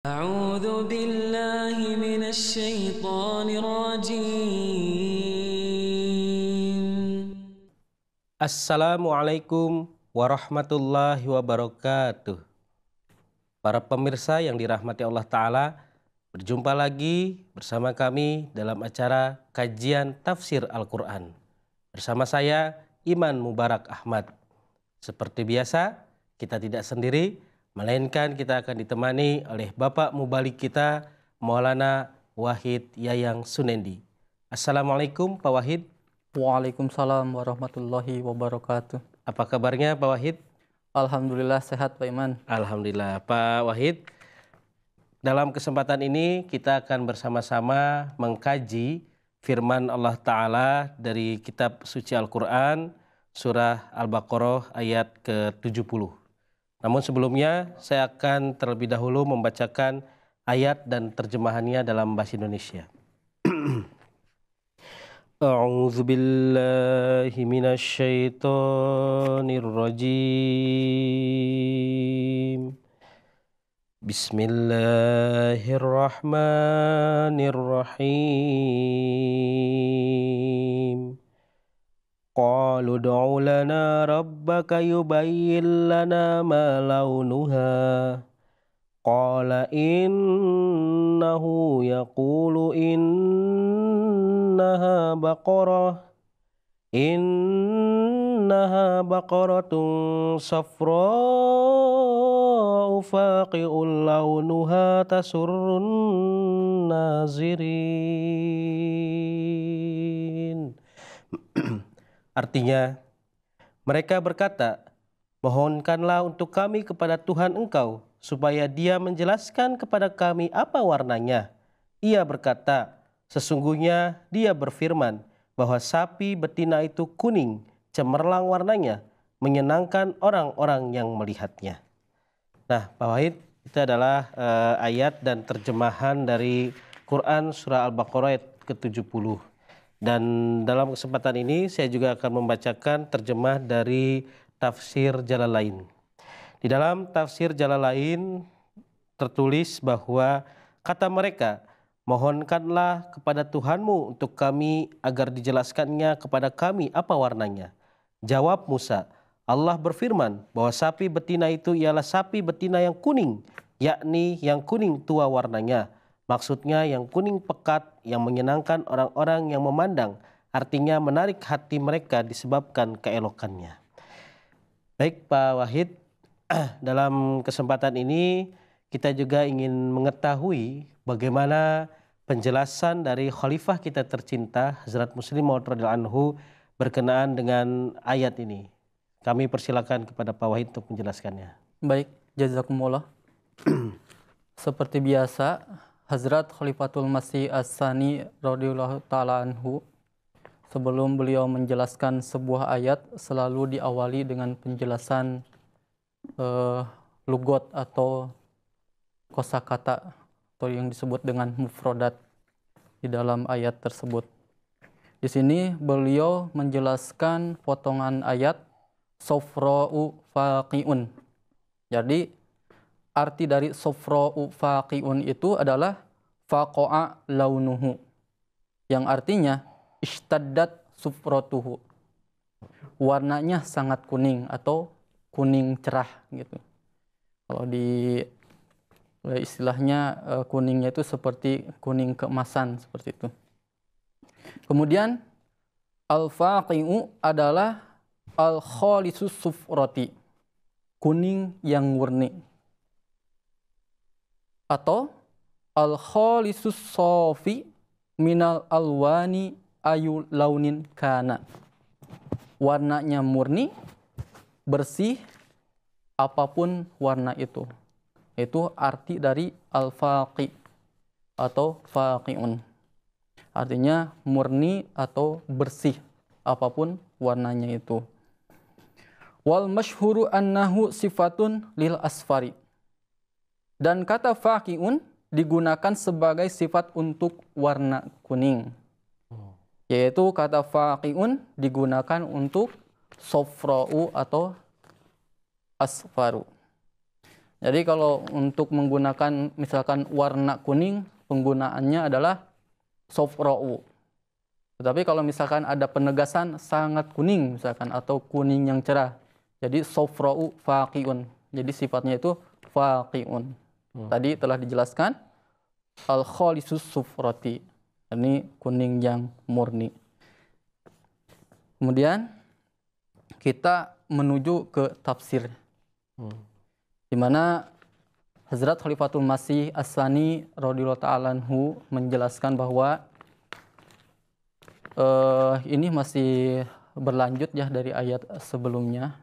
أعوذ بالله من الشيطان الرجيم. Assalamualaikum warahmatullahi wabarakatuh. Para pemirsa yang dirahmati Allah Ta'ala, berjumpa lagi bersama kami dalam acara kajian tafsir Al-Quran. Bersama saya, Iman Mubarak Ahmad. Seperti biasa, kita tidak sendiri, melainkan kita akan ditemani oleh Bapak Mubalik kita, Maulana Wahid Yayang Sunendi. Assalamualaikum Pak Wahid. Waalaikumsalam warahmatullahi wabarakatuh. Apa kabarnya Pak Wahid? Alhamdulillah sehat Pak Iman. Alhamdulillah Pak Wahid. Dalam kesempatan ini kita akan bersama-sama mengkaji firman Allah Ta'ala dari kitab suci Al-Quran surah Al-Baqarah ayat ke-70. Namun sebelumnya saya akan terlebih dahulu membacakan ayat dan terjemahannya dalam bahasa Indonesia. A'udzu billahi minasy syaithanir rajim. Bismillahirrahmanirrahim. Qalu ud'u lana rabbaka yubayyin lana ma launuha. Qala innahu yaqulu innaha baqaratun safra'u faqi'un launuha tasurrun nazirin. Artinya, mereka berkata, mohonkanlah untuk kami kepada Tuhan engkau, supaya dia menjelaskan kepada kami apa warnanya. Ia berkata, sesungguhnya dia berfirman, bahwa sapi betina itu kuning, cemerlang warnanya, menyenangkan orang-orang yang melihatnya. Nah, Pak Wahid, itu adalah ayat dan terjemahan dari Quran surah Al-Baqarah ayat ke-70. Dan dalam kesempatan ini saya juga akan membacakan terjemah dari tafsir Jalalain. Di dalam tafsir Jalalain tertulis bahwa kata mereka, mohonkanlah kepada Tuhanmu untuk kami agar dijelaskannya kepada kami apa warnanya. Jawab Musa, Allah berfirman bahwa sapi betina itu ialah sapi betina yang kuning, yakni yang kuning tua warnanya. Maksudnya yang kuning pekat yang menyenangkan orang-orang yang memandang, artinya menarik hati mereka disebabkan keelokannya. Baik Pak Wahid, dalam kesempatan ini kita juga ingin mengetahui bagaimana penjelasan dari khalifah kita tercinta Hazrat Muslim Maud radhiyallahu anhu berkenaan dengan ayat ini. Kami persilakan kepada Pak Wahid untuk menjelaskannya. Baik, jazakumullah. Seperti biasa, Hazrat Khalifatul Masih As-Tsani radhiyallahu taala anhu sebelum beliau menjelaskan sebuah ayat selalu diawali dengan penjelasan lugot atau kosakata atau yang disebut dengan mufradat di dalam ayat tersebut. Di sini beliau menjelaskan potongan ayat sofra'u faqi'un. Jadi arti dari sofra'u faqi'un itu adalah faqa'a launuhu, yang artinya ishtaddat sufratuhu, warnanya sangat kuning atau kuning cerah gitu. Kalau di istilahnya kuningnya itu seperti kuning keemasan seperti itu. Kemudian al-faqi'u adalah al-khalisus sufrati, kuning yang murni, atau al-khalisus sofi minal alwani ayu launin kana, warnanya murni, bersih, apapun warna itu. Itu arti dari al-faqi atau faqi'un. Artinya murni atau bersih, apapun warnanya itu. Wal masyhuru annahu sifatun lil asfari. Dan kata faqi'un digunakan sebagai sifat untuk warna kuning. Yaitu kata faqi'un digunakan untuk sofra'u atau asfaru. Jadi kalau untuk menggunakan misalkan warna kuning, penggunaannya adalah sofra'u. Tetapi kalau misalkan ada penegasan sangat kuning misalkan atau kuning yang cerah, jadi sofra'u faqiun. Jadi sifatnya itu faqiun. Tadi telah dijelaskan al-khalisus sufrati. Ini kuning yang murni. Kemudian kita menuju ke tafsir. Di mana Hazrat Khalifatul Masih As-Sani radhiyallahu ta'ala anhu menjelaskan bahwa ini masih berlanjut ya dari ayat sebelumnya.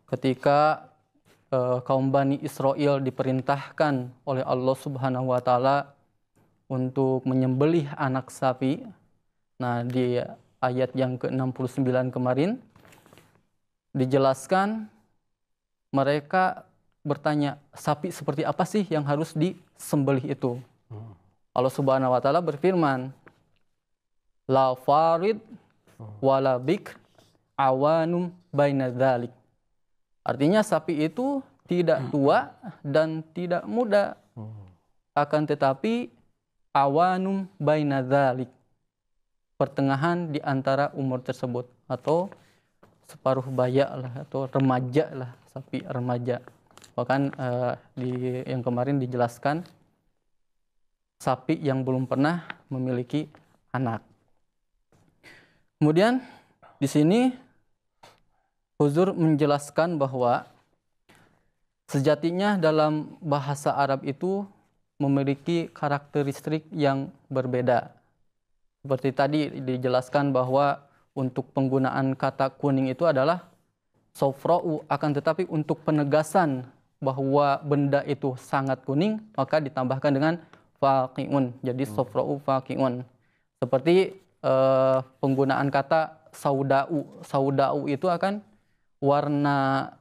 Ketika kaum Bani Israel diperintahkan oleh Allah Subhanahu wa taala untuk menyembelih anak sapi. Nah, di ayat yang ke-69 kemarin dijelaskan mereka bertanya, sapi seperti apa sih yang harus disembelih itu? Allah Subhanahu wa taala berfirman, la farid wala bik awanum baina dzalik. Artinya sapi itu tidak tua dan tidak muda. Akan tetapi awanum baina dzalik. Pertengahan di antara umur tersebut atau separuh baya lah atau remaja lah, sapi remaja. Bahkan di yang kemarin dijelaskan sapi yang belum pernah memiliki anak. Kemudian di sini Huzur menjelaskan bahwa sejatinya dalam bahasa Arab itu memiliki karakteristik yang berbeda. Seperti tadi dijelaskan bahwa untuk penggunaan kata kuning itu adalah sofra'u, akan tetapi untuk penegasan bahwa benda itu sangat kuning maka ditambahkan dengan faqiun. Jadi sofra'u faqiun. Seperti penggunaan kata sauda'u. Sauda'u itu akan warna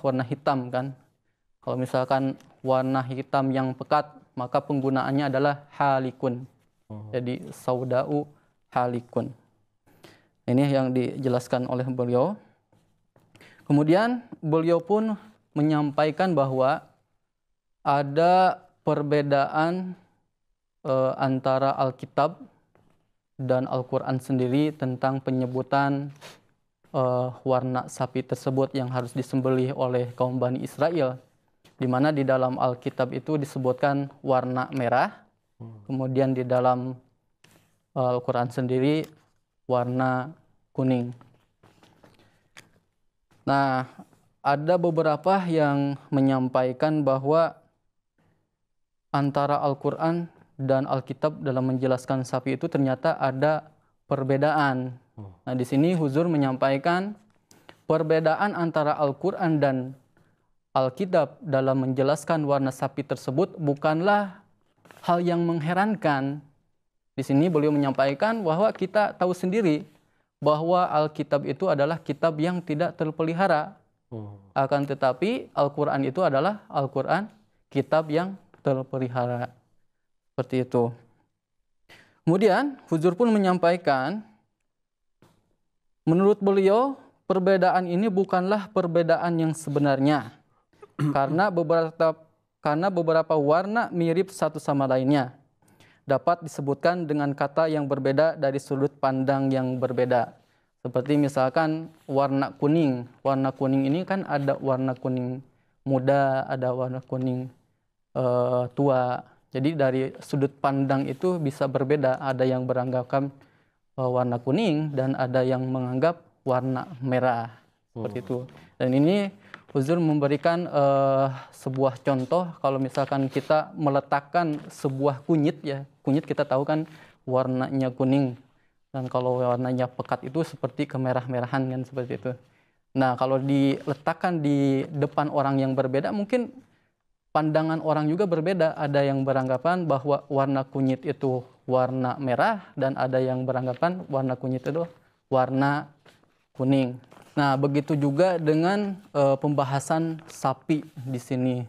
warna hitam kan. Kalau misalkan warna hitam yang pekat maka penggunaannya adalah halikun. Jadi sauda'u halikun. Ini yang dijelaskan oleh beliau. Kemudian beliau pun menyampaikan bahwa ada perbedaan antara Alkitab dan Al-Quran sendiri tentang penyebutan warna sapi tersebut yang harus disembelih oleh kaum Bani Israel. Di mana di dalam Alkitab itu disebutkan warna merah, kemudian di dalam Al-Quran sendiri warna kuning. Nah, ada beberapa yang menyampaikan bahwa antara Al-Quran dan Alkitab dalam menjelaskan sapi itu ternyata ada perbedaan. Nah, di sini Huzur menyampaikan perbedaan antara Al-Quran dan Alkitab dalam menjelaskan warna sapi tersebut bukanlah hal yang mengherankan. Di sini beliau menyampaikan bahwa kita tahu sendiri bahwa Alkitab itu adalah kitab yang tidak terpelihara. Akan tetapi Al-Quran itu adalah Al-Quran kitab yang terpelihara. Seperti itu. Kemudian Huzur pun menyampaikan, menurut beliau perbedaan ini bukanlah perbedaan yang sebenarnya. Karena beberapa warna mirip satu sama lainnya. Dapat disebutkan dengan kata yang berbeda dari sudut pandang yang berbeda. Seperti misalkan warna kuning. Warna kuning ini kan ada warna kuning muda, ada warna kuning tua. Jadi dari sudut pandang itu bisa berbeda. Ada yang beranggapan warna kuning dan ada yang menganggap warna merah. Seperti itu. Dan ini Huzur memberikan sebuah contoh kalau misalkan kita meletakkan sebuah kunyit ya. Kunyit kita tahu kan warnanya kuning. Dan kalau warnanya pekat itu seperti kemerah-merahan kan seperti itu. Nah, kalau diletakkan di depan orang yang berbeda mungkin pandangan orang juga berbeda. Ada yang beranggapan bahwa warna kunyit itu warna merah dan ada yang beranggapan warna kunyit itu warna kuning. Nah, begitu juga dengan pembahasan sapi di sini.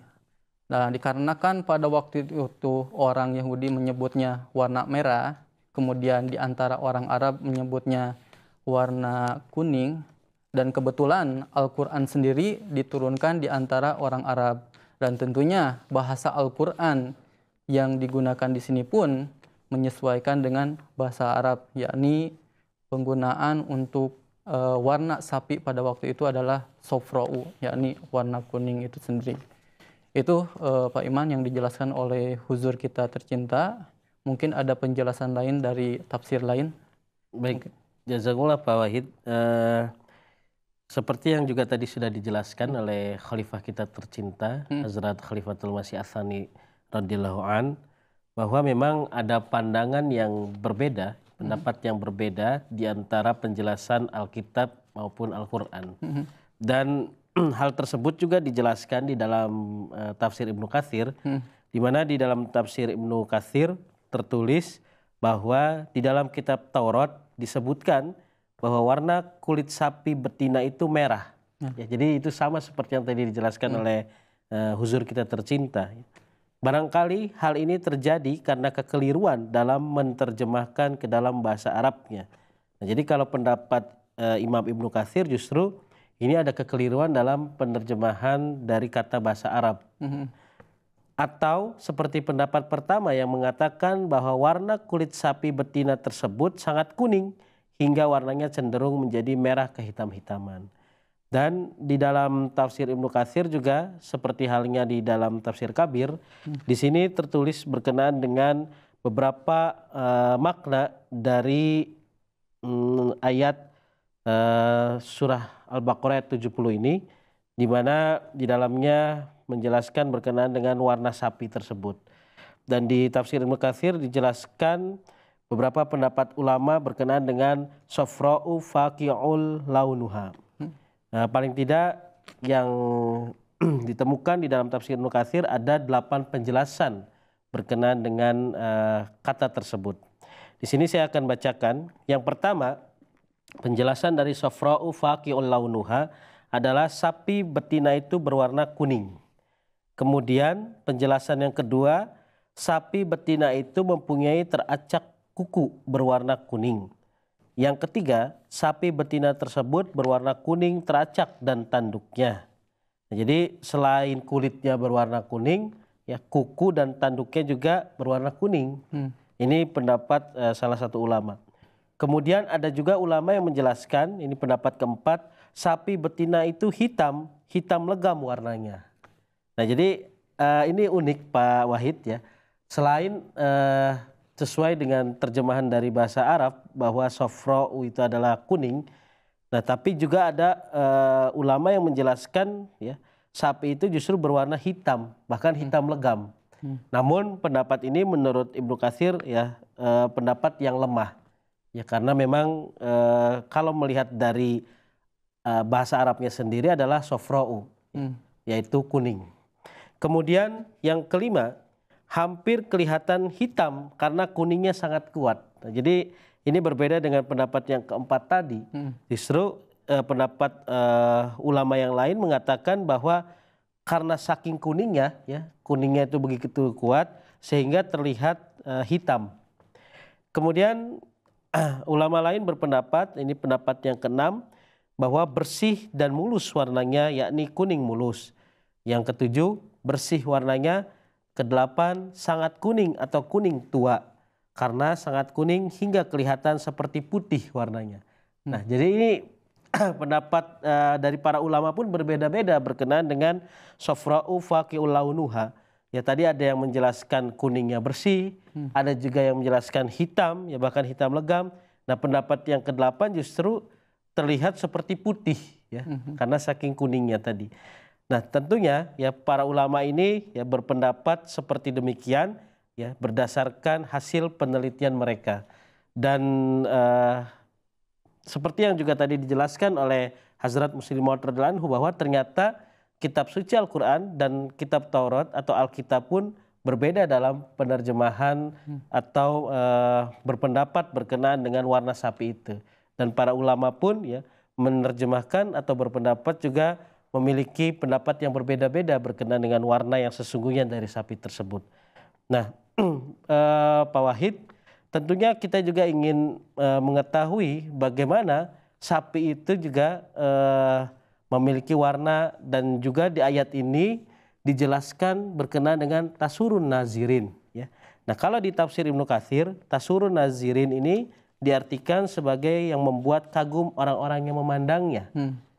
Nah, dikarenakan pada waktu itu orang Yahudi menyebutnya warna merah, kemudian di antara orang Arab menyebutnya warna kuning. Dan kebetulan Al-Quran sendiri diturunkan di antara orang Arab. Dan tentunya bahasa Al-Quran yang digunakan di sini pun menyesuaikan dengan bahasa Arab, yakni penggunaan untuk warna sapi pada waktu itu adalah sofra'u, yakni warna kuning itu sendiri. Itu Pak Iman yang dijelaskan oleh huzur kita tercinta. Mungkin ada penjelasan lain dari tafsir lain. Baik, jazakumullah Pak Wahid. Seperti yang juga tadi sudah dijelaskan oleh khalifah kita tercinta, Hazrat Khalifatul Masih Ats-Tsani radhiyallahu an, bahwa memang ada pandangan yang berbeda, pendapat yang berbeda di antara penjelasan Alkitab maupun Al-Quran. Dan hal tersebut juga dijelaskan di dalam tafsir Ibnu Katsir, di mana di dalam tafsir Ibnu Katsir tertulis bahwa di dalam kitab Taurat disebutkan bahwa warna kulit sapi betina itu merah. Ya, jadi itu sama seperti yang tadi dijelaskan oleh huzur kita tercinta. Barangkali hal ini terjadi karena kekeliruan dalam menerjemahkan ke dalam bahasa Arabnya. Nah, jadi kalau pendapat Imam Ibnu Katsir justru ini ada kekeliruan dalam penerjemahan dari kata bahasa Arab. Atau seperti pendapat pertama yang mengatakan bahwa warna kulit sapi betina tersebut sangat kuning hingga warnanya cenderung menjadi merah kehitam-hitaman. Dan di dalam tafsir Ibnu Katsir juga seperti halnya di dalam tafsir Kabir, di sini tertulis berkenaan dengan beberapa makna dari ayat surah Al-Baqarah ayat 70 ini, di mana di dalamnya menjelaskan berkenaan dengan warna sapi tersebut. Dan di tafsir Ibnu Katsir dijelaskan beberapa pendapat ulama berkenaan dengan sofra'u faqi'ul launuha. Nah, paling tidak yang ditemukan di dalam tafsir Ibnu Katsir ada 8 penjelasan berkenaan dengan kata tersebut. Di sini saya akan bacakan. Yang pertama, penjelasan dari sofra'u faqi'ul launuha adalah sapi betina itu berwarna kuning. Kemudian penjelasan yang kedua, sapi betina itu mempunyai teracak kuku berwarna kuning. Yang ketiga, sapi betina tersebut berwarna kuning teracak dan tanduknya. Nah, jadi selain kulitnya berwarna kuning, ya kuku dan tanduknya juga berwarna kuning. Ini pendapat salah satu ulama. Kemudian ada juga ulama yang menjelaskan, ini pendapat keempat, sapi betina itu hitam, hitam legam warnanya. Nah, jadi ini unik Pak Wahid ya. Selain sesuai dengan terjemahan dari bahasa Arab bahwa sofra'u itu adalah kuning. Nah, tapi juga ada ulama yang menjelaskan ya, sapi itu justru berwarna hitam, bahkan hitam legam. Namun pendapat ini menurut Ibnu Katsir ya pendapat yang lemah. Ya karena memang kalau melihat dari bahasa Arabnya sendiri adalah sofra'u, yaitu kuning. Kemudian yang kelima, hampir kelihatan hitam karena kuningnya sangat kuat. Nah, jadi ini berbeda dengan pendapat yang keempat tadi. Justru pendapat ulama yang lain mengatakan bahwa karena saking kuningnya, ya kuningnya itu begitu kuat sehingga terlihat hitam. Kemudian ulama lain berpendapat, ini pendapat yang keenam, bahwa bersih dan mulus warnanya, yakni kuning mulus. Yang ketujuh, bersih warnanya. Kedelapan, sangat kuning atau kuning tua karena sangat kuning hingga kelihatan seperti putih warnanya. Nah, jadi ini pendapat dari para ulama pun berbeda-beda berkenaan dengan sofra'u faqi'ul launuha. Ya tadi ada yang menjelaskan kuningnya bersih, ada juga yang menjelaskan hitam, ya bahkan hitam legam. Nah, pendapat yang kedelapan justru terlihat seperti putih ya karena saking kuningnya tadi. Nah, tentunya ya para ulama ini ya berpendapat seperti demikian ya berdasarkan hasil penelitian mereka. Dan seperti yang juga tadi dijelaskan oleh Hazrat Muslim Maud radhiyallahu anhu bahwa ternyata kitab suci Al-Quran dan kitab Taurat atau Alkitab pun berbeda dalam penerjemahan atau berpendapat berkenaan dengan warna sapi itu. Dan para ulama pun ya menerjemahkan atau berpendapat juga memiliki pendapat yang berbeda-beda berkenaan dengan warna yang sesungguhnya dari sapi tersebut. Nah, Pak Wahid, tentunya kita juga ingin mengetahui bagaimana sapi itu juga memiliki warna, dan juga di ayat ini dijelaskan berkenaan dengan tasurun nazirin. Ya. Nah kalau di tafsir Ibnu Katsir, tasurun nazirin ini diartikan sebagai yang membuat kagum orang-orang yang memandangnya.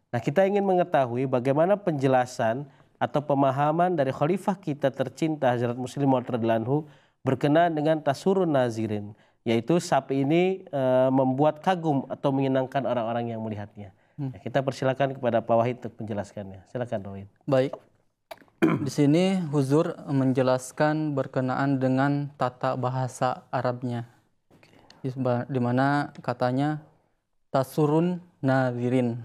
Nah kita ingin mengetahui bagaimana penjelasan atau pemahaman dari khalifah kita tercinta Hazrat Muslim Maud radhiyallahu anhu berkenaan dengan tasurun nazirin, yaitu sapi ini membuat kagum atau menyenangkan orang-orang yang melihatnya. Ya, kita persilakan kepada Pak Wahid untuk menjelaskannya. Silakan Pak Wahid. Baik. Di sini Huzur menjelaskan berkenaan dengan tata bahasa Arabnya. Di mana katanya tasurun nazirin.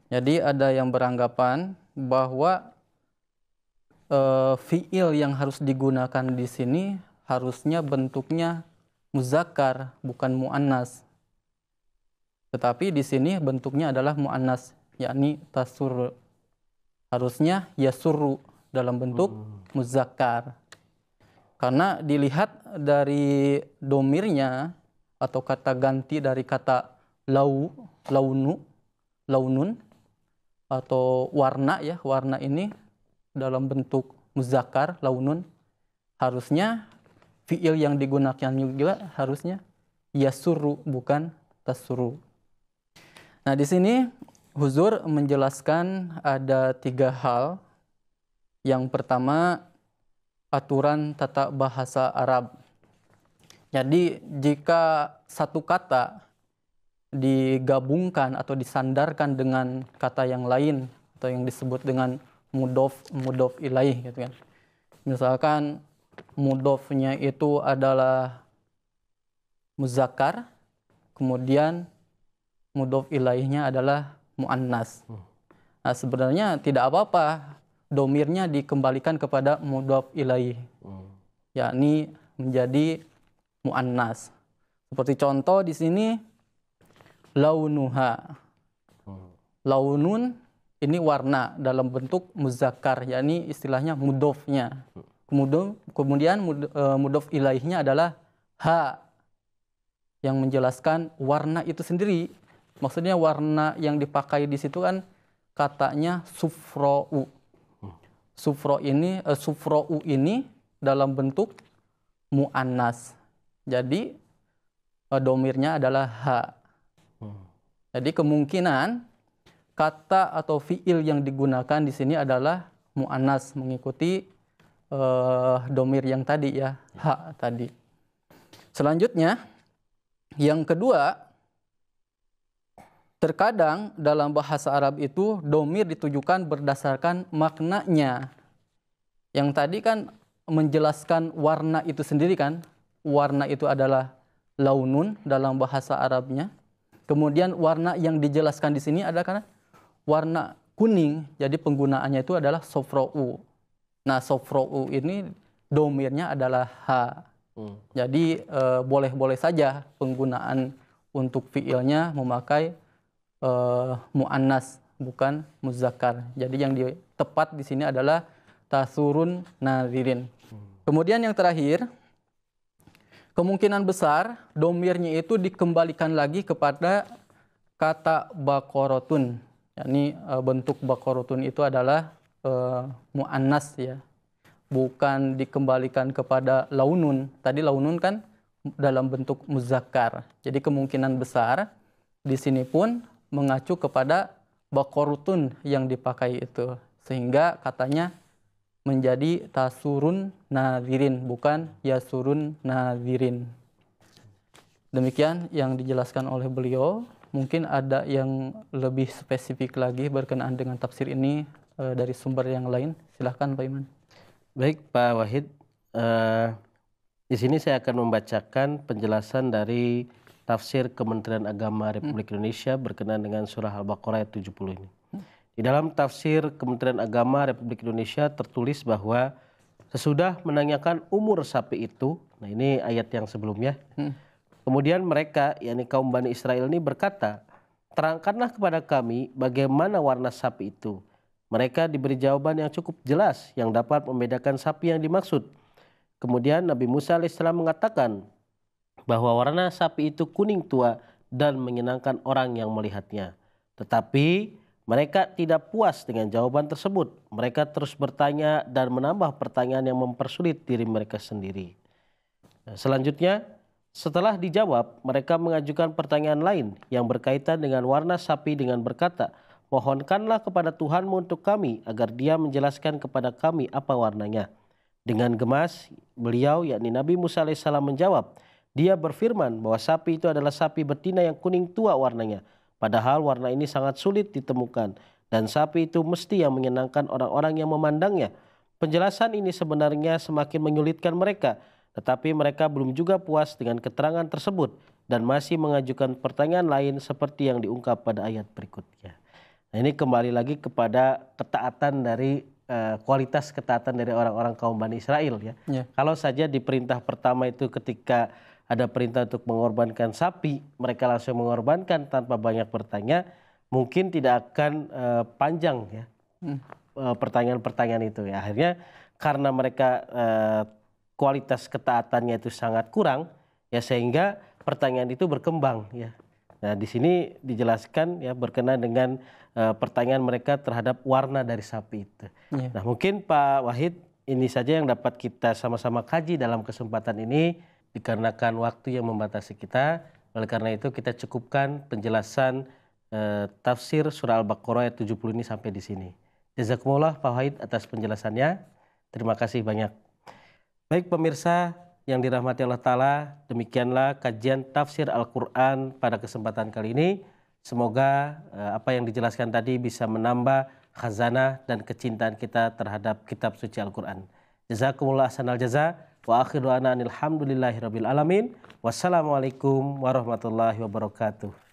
Jadi ada yang beranggapan bahwa fiil yang harus digunakan di sini harusnya bentuknya muzakkar, bukan muannas. Tetapi di sini bentuknya adalah muannas, yakni tasur. Harusnya yasuru dalam bentuk muzakkar. Karena dilihat dari domirnya atau kata ganti dari kata launun atau warna, ya, warna ini dalam bentuk muzakkar, launun, harusnya fiil yang digunakan juga harusnya yasuru, bukan tasuru. Nah di sini Huzur menjelaskan ada 3 hal. Yang pertama, aturan tata bahasa Arab. Jadi jika satu kata digabungkan atau disandarkan dengan kata yang lain atau yang disebut dengan mudhof ilaih gitu kan. Misalkan mudhofnya itu adalah muzakkar, kemudian mudhof ilaihnya adalah muannas. Nah, sebenarnya tidak apa-apa domirnya dikembalikan kepada mudhof ilaih, yakni menjadi muannas. Seperti contoh di sini launuha. Launun ini warna dalam bentuk muzakkar, yakni istilahnya mudhofnya. Kemudian mudhof ilaihnya adalah ha, yang menjelaskan warna itu sendiri. Maksudnya warna yang dipakai di situ kan katanya sufra'u. Sufra'u ini dalam bentuk muannas. Jadi domirnya adalah ha. Jadi kemungkinan kata atau fiil yang digunakan di sini adalah muannas, mengikuti domir yang tadi, ya, ha tadi. Selanjutnya, yang kedua, terkadang dalam bahasa Arab itu domir ditujukan berdasarkan maknanya. Yang tadi kan menjelaskan warna itu sendiri kan. Warna itu adalah launun dalam bahasa Arabnya. Kemudian warna yang dijelaskan di sini adalah karena warna kuning. Jadi penggunaannya itu adalah sofra'u. Nah sofra'u ini domirnya adalah ha. Jadi boleh-boleh saja penggunaan untuk fiilnya memakai muannas, bukan muzakkar. Jadi yang tepat di sini adalah tasurun nazirin. Kemudian yang terakhir, kemungkinan besar domirnya itu dikembalikan lagi kepada kata bakorotun. yakni bentuk bakorotun itu adalah muannas, ya, bukan dikembalikan kepada launun. Tadi launun kan dalam bentuk muzakkar. Jadi kemungkinan besar di sini pun mengacu kepada bakorotun yang dipakai itu, sehingga katanya menjadi tasurun nazirin, bukan yasurun nazirin. Demikian yang dijelaskan oleh beliau. Mungkin ada yang lebih spesifik lagi berkenaan dengan tafsir ini dari sumber yang lain. Silahkan Pak Iman. Baik Pak Wahid, di sini saya akan membacakan penjelasan dari tafsir Kementerian Agama Republik Indonesia berkenaan dengan surah Al-Baqarah ayat 70 ini. Di dalam tafsir Kementerian Agama Republik Indonesia tertulis bahwa sesudah menanyakan umur sapi itu, nah ini ayat yang sebelumnya, kemudian mereka, yakni kaum Bani Israel ini berkata, terangkanlah kepada kami bagaimana warna sapi itu. Mereka diberi jawaban yang cukup jelas yang dapat membedakan sapi yang dimaksud. Kemudian Nabi Musa AS mengatakan bahwa warna sapi itu kuning tua dan menyenangkan orang yang melihatnya. Tetapi mereka tidak puas dengan jawaban tersebut. Mereka terus bertanya dan menambah pertanyaan yang mempersulit diri mereka sendiri. Selanjutnya, setelah dijawab, mereka mengajukan pertanyaan lain yang berkaitan dengan warna sapi dengan berkata, "Mohonkanlah kepada Tuhanmu untuk kami agar Dia menjelaskan kepada kami apa warnanya." Dengan gemas, beliau yakni Nabi Musa alaihissalam menjawab, dia berfirman bahwa sapi itu adalah sapi betina yang kuning tua warnanya. Padahal warna ini sangat sulit ditemukan dan sapi itu mesti yang menyenangkan orang-orang yang memandangnya. Penjelasan ini sebenarnya semakin menyulitkan mereka, tetapi mereka belum juga puas dengan keterangan tersebut dan masih mengajukan pertanyaan lain seperti yang diungkap pada ayat berikutnya. Nah, ini kembali lagi kepada ketaatan dari kualitas ketaatan dari orang-orang kaum Bani Israel ya. Kalau saja di perintah pertama itu ketika ada perintah untuk mengorbankan sapi, mereka langsung mengorbankan tanpa banyak bertanya, mungkin tidak akan panjang ya pertanyaan-pertanyaan itu ya. Akhirnya karena mereka kualitas ketaatannya itu sangat kurang ya, sehingga pertanyaan itu berkembang ya. Nah, di sini dijelaskan ya berkenaan dengan pertanyaan mereka terhadap warna dari sapi itu. Nah, mungkin Pak Wahid ini saja yang dapat kita sama-sama kaji dalam kesempatan ini dikarenakan waktu yang membatasi kita. Oleh karena itu kita cukupkan penjelasan tafsir surah Al-Baqarah ayat 70 ini sampai di sini. Jazakumullah Pak Wahid atas penjelasannya. Terima kasih banyak. Baik pemirsa yang dirahmati Allah Ta'ala, demikianlah kajian tafsir Al-Quran pada kesempatan kali ini. Semoga apa yang dijelaskan tadi bisa menambah khazanah dan kecintaan kita terhadap kitab suci Al-Quran. Jazakumullah ahsanal jaza wa akhiru ana alhamdulillahi rabbil alamin. Wassalamualaikum warahmatullahi wabarakatuh.